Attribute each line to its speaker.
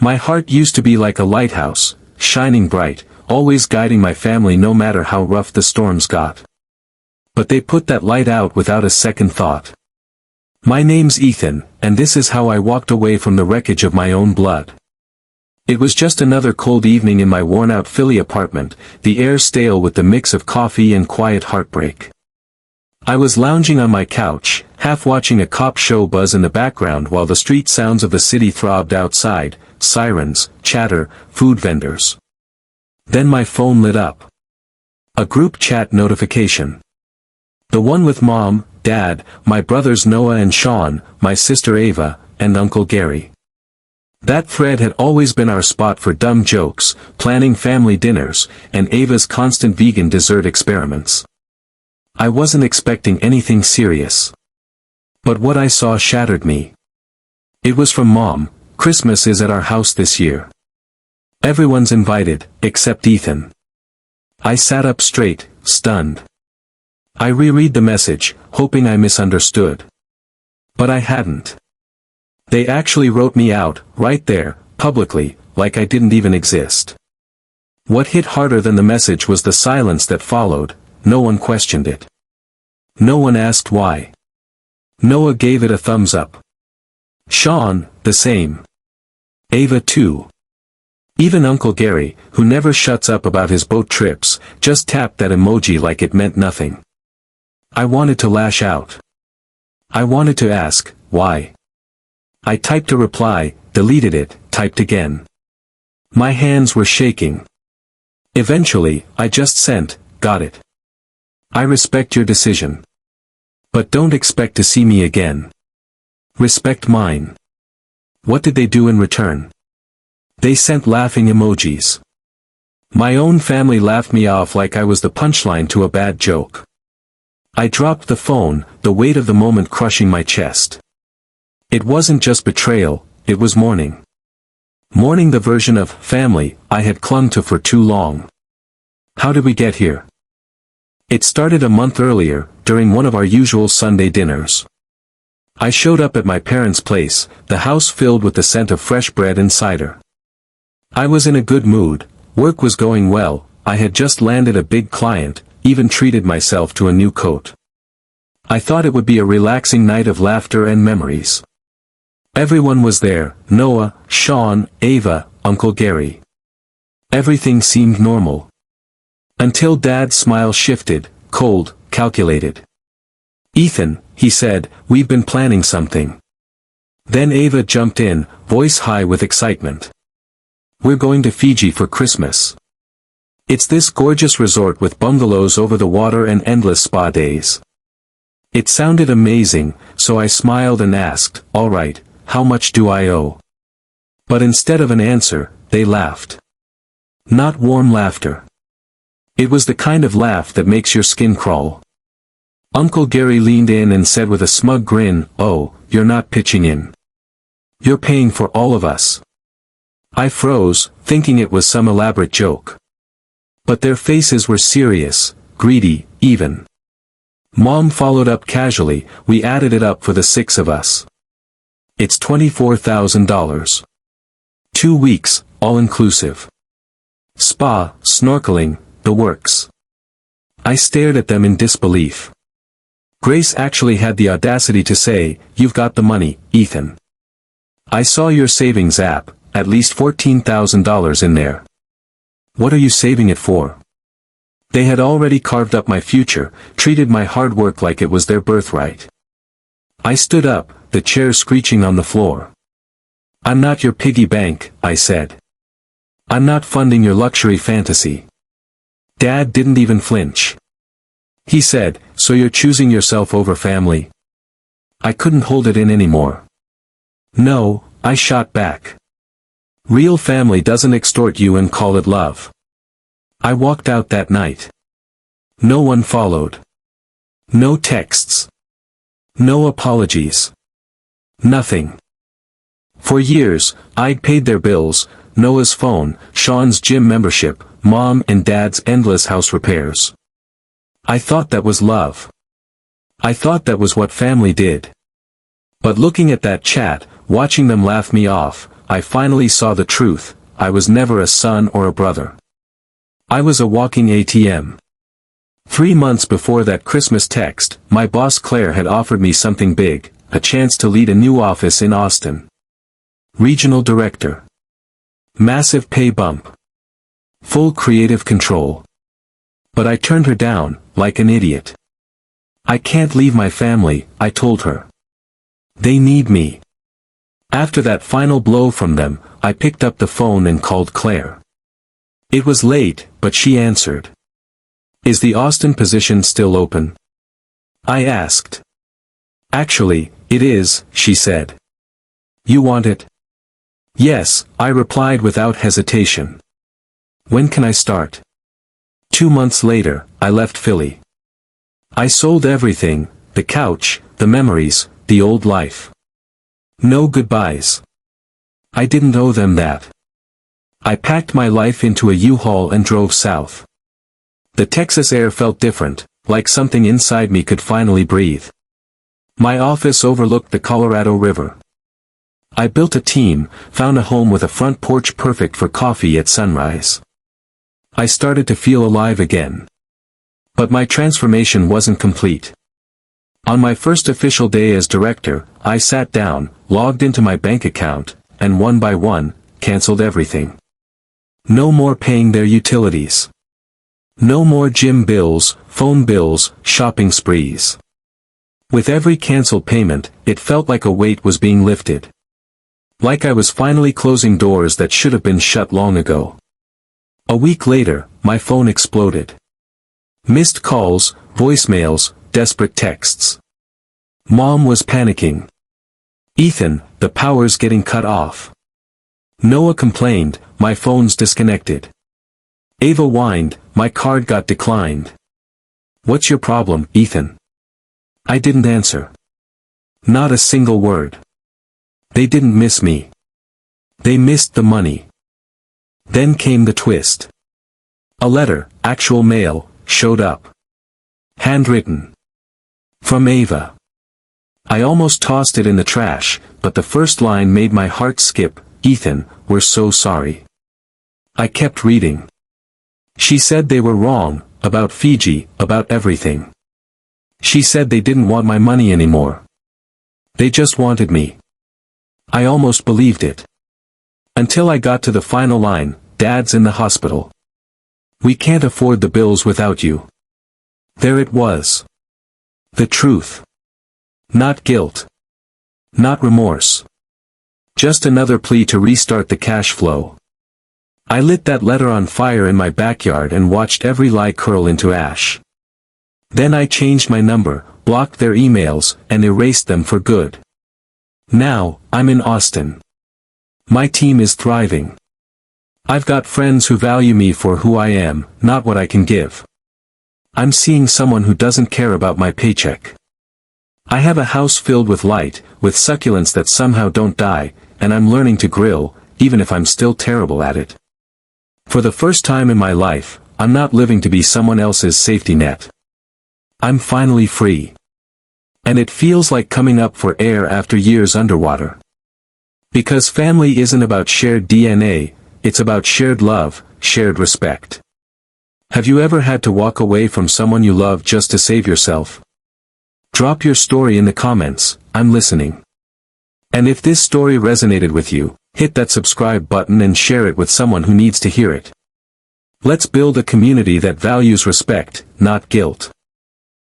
Speaker 1: My heart used to be like a lighthouse, shining bright, always guiding my family no matter how rough the storms got. But they put that light out without a second thought. My name's Ethan, and this is how I walked away from the wreckage of my own blood. It was just another cold evening in my worn-out Philly apartment, the air stale with the mix of coffee and quiet heartbreak. I was lounging on my couch, half watching a cop show buzz in the background while the street sounds of the city throbbed outside, sirens, chatter, food vendors. Then my phone lit up. A group chat notification. The one with Mom, Dad, my brothers Noah and Sean, my sister Ava, and Uncle Gary. That thread had always been our spot for dumb jokes, planning family dinners, and Ava's constant vegan dessert experiments. I wasn't expecting anything serious. But what I saw shattered me. It was from Mom. Christmas is at our house this year. Everyone's invited, except Ethan. I sat up straight, stunned. I reread the message, hoping I misunderstood. But I hadn't. They actually wrote me out, right there, publicly, like I didn't even exist. What hit harder than the message was the silence that followed. No one questioned it. No one asked why. Noah gave it a thumbs up. Sean, the same. Ava too. Even Uncle Gary, who never shuts up about his boat trips, just tapped that emoji like it meant nothing. I wanted to lash out. I wanted to ask, why? I typed a reply, deleted it, typed again. My hands were shaking. Eventually, I just sent, got it. I respect your decision. But don't expect to see me again. Respect mine. What did they do in return? They sent laughing emojis. My own family laughed me off like I was the punchline to a bad joke. I dropped the phone, the weight of the moment crushing my chest. It wasn't just betrayal, it was mourning. Mourning the version of family I had clung to for too long. How did we get here? It started a month earlier, during one of our usual Sunday dinners. I showed up at my parents' place, the house filled with the scent of fresh bread and cider. I was in a good mood, work was going well, I had just landed a big client, even treated myself to a new coat. I thought it would be a relaxing night of laughter and memories. Everyone was there, Noah, Sean, Ava, Uncle Gary. Everything seemed normal. Until Dad's smile shifted, cold, calculated. Ethan, he said, we've been planning something. Then Ava jumped in, voice high with excitement. We're going to Fiji for Christmas. It's this gorgeous resort with bungalows over the water and endless spa days. It sounded amazing, so I smiled and asked, all right, how much do I owe? But instead of an answer, they laughed. Not warm laughter. It was the kind of laugh that makes your skin crawl. Uncle Gary leaned in and said with a smug grin, oh, you're not pitching in. You're paying for all of us. I froze, thinking it was some elaborate joke. But their faces were serious, greedy, even. Mom followed up casually, we added it up for the 6 of us. It's $24,000. 2 weeks, all-inclusive. Spa, snorkeling, the works. I stared at them in disbelief. Grace actually had the audacity to say, you've got the money, Ethan. I saw your savings app, at least $14,000 in there. What are you saving it for? They had already carved up my future, treated my hard work like it was their birthright. I stood up, the chair screeching on the floor. I'm not your piggy bank, I said. I'm not funding your luxury fantasy. Dad didn't even flinch. He said, so you're choosing yourself over family? I couldn't hold it in anymore. No, I shot back. Real family doesn't extort you and call it love. I walked out that night. No one followed. No texts. No apologies. Nothing. For years, I'd paid their bills, Noah's phone, Sean's gym membership, Mom and Dad's endless house repairs. I thought that was love. I thought that was what family did. But looking at that chat, watching them laugh me off, I finally saw the truth. I was never a son or a brother. I was a walking ATM. 3 months before that Christmas text, my boss Claire had offered me something big, a chance to lead a new office in Austin. Regional director. Massive pay bump. Full creative control. But I turned her down, like an idiot. I can't leave my family, I told her. They need me. After that final blow from them, I picked up the phone and called Claire. It was late, but she answered. Is the Austin position still open? I asked. Actually, it is, she said. You want it? Yes, I replied without hesitation. When can I start? 2 months later, I left Philly. I sold everything, the couch, the memories, the old life. No goodbyes. I didn't owe them that. I packed my life into a U-Haul and drove south. The Texas air felt different, like something inside me could finally breathe. My office overlooked the Colorado River. I built a team, found a home with a front porch perfect for coffee at sunrise. I started to feel alive again. But my transformation wasn't complete. On my first official day as director, I sat down, logged into my bank account, and one by one, canceled everything. No more paying their utilities. No more gym bills, phone bills, shopping sprees. With every canceled payment, it felt like a weight was being lifted. Like I was finally closing doors that should have been shut long ago. A week later, my phone exploded. Missed calls, voicemails, desperate texts. Mom was panicking. Ethan, the power's getting cut off. Noah complained, my phone's disconnected. Ava whined, my card got declined. What's your problem, Ethan? I didn't answer. Not a single word. They didn't miss me. They missed the money. Then came the twist. A letter, actual mail, showed up. Handwritten. From Ava. I almost tossed it in the trash, but the first line made my heart skip. Ethan, we're so sorry. I kept reading. She said they were wrong, about Fiji, about everything. She said they didn't want my money anymore. They just wanted me. I almost believed it. Until I got to the final line, Dad's in the hospital. We can't afford the bills without you. There it was. The truth. Not guilt. Not remorse. Just another plea to restart the cash flow. I lit that letter on fire in my backyard and watched every lie curl into ash. Then I changed my number, blocked their emails, and erased them for good. Now, I'm in Austin. My team is thriving. I've got friends who value me for who I am, not what I can give. I'm seeing someone who doesn't care about my paycheck. I have a house filled with light, with succulents that somehow don't die, and I'm learning to grill, even if I'm still terrible at it. For the first time in my life, I'm not living to be someone else's safety net. I'm finally free. And it feels like coming up for air after years underwater. Because family isn't about shared DNA, it's about shared love, shared respect. Have you ever had to walk away from someone you love just to save yourself? Drop your story in the comments, I'm listening. And if this story resonated with you, hit that subscribe button and share it with someone who needs to hear it. Let's build a community that values respect, not guilt.